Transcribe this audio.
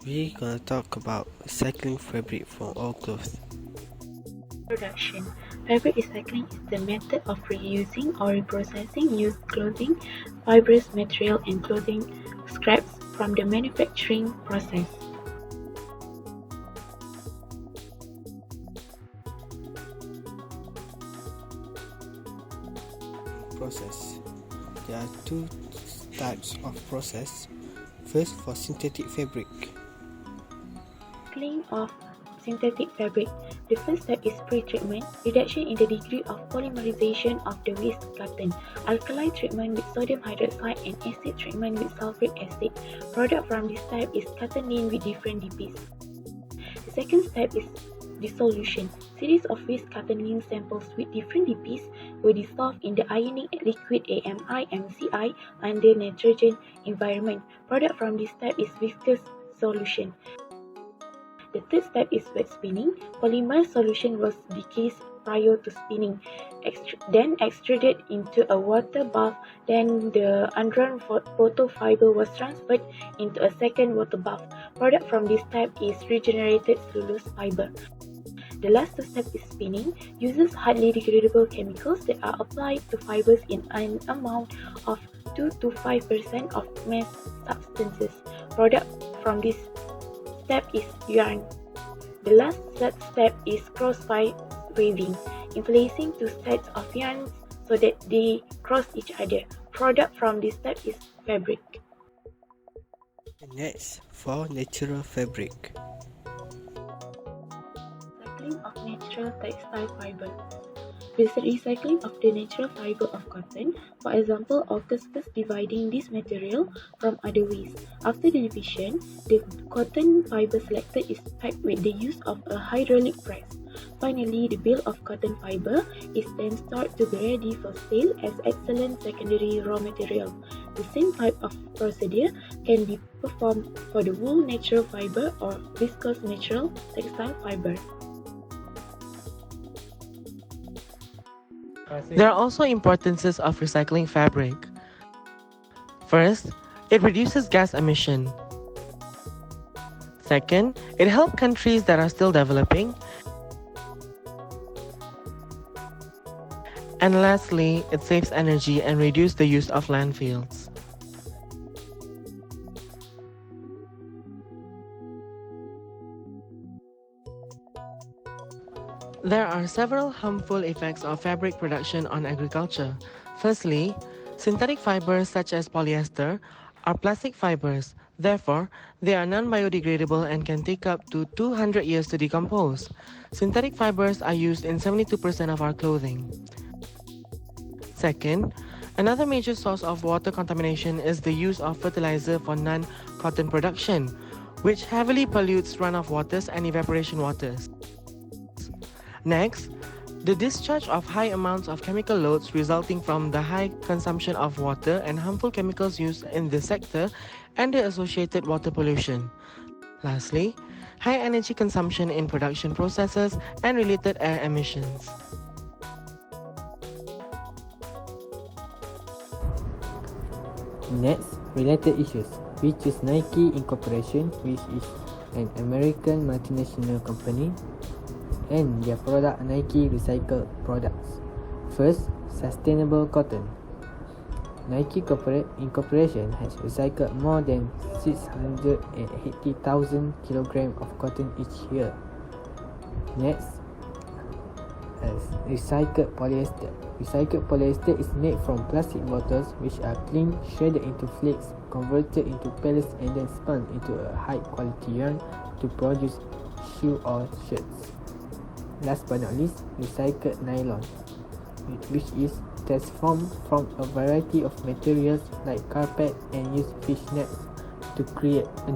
We're gonna talk about recycling fabric from old clothes. Production. Fabric recycling is the method of reusing or reprocessing used clothing, fibrous material and clothing scraps from the manufacturing process. Process. There are two types of process. First, for synthetic fabric. Recycling of synthetic fabric. The first step is pre-treatment, reduction in the degree of polymerization of the waste cotton, alkali treatment with sodium hydroxide and acid treatment with sulfuric acid. Product from this type is cotton lint with different DPs. The second step is dissolution. Series of waste cotton lint samples with different DPs were dissolved in the ionic liquid AmI-MCI under nitrogen environment. Product from this type is viscous solution. The third step is wet spinning. Polymer solution was decayed prior to spinning, then extruded into a water bath. Then the undrawn photo fiber was transferred into a second water bath. Product from this type is regenerated cellulose fiber. The last step is spinning. Uses highly degradable chemicals that are applied to fibers in an amount of 2 to 5% of mass substances. Product from this step is yarn. The last step is cross-pipe weaving, inflacing two sets of yarns so that they cross each other. Product from this step is fabric. Next, for natural fabric. Recycling of natural textile fiber. The recycling of the natural fiber of cotton, for example, occurs first dividing this material from other waste. After the division, the cotton fiber selected is packed with the use of a hydraulic press. Finally, the bale of cotton fiber is then stored to be ready for sale as excellent secondary raw material. The same type of procedure can be performed for the wool natural fiber or viscose natural textile fiber. There are also importances of recycling fabric. First, it reduces gas emission. Second, it helps countries that are still developing. And lastly, it saves energy and reduces the use of landfills. There are several harmful effects of fabric production on agriculture. Firstly, synthetic fibers such as polyester are plastic fibers. Therefore, they are non-biodegradable and can take up to 200 years to decompose. Synthetic fibers are used in 72% of our clothing. Second, another major source of water contamination is the use of fertilizer for non-cotton production, which heavily pollutes runoff waters and evaporation waters. Next, the discharge of high amounts of chemical loads resulting from the high consumption of water and harmful chemicals used in this sector and the associated water pollution. Lastly, high energy consumption in production processes and related air emissions. Next, related issues. We choose Nike Incorporation, which is an American multinational company, and their product Nike recycled products. First, sustainable cotton. Nike Incorporation has recycled more than 680,000 kilograms of cotton each year. Next, recycled polyester. Recycled polyester is made from plastic bottles which are cleaned, shredded into flakes, converted into pellets and then spun into a high quality yarn to produce shoes or shirts. Last but not least, recycled nylon, which is transformed from a variety of materials like carpet and used fish nets to create a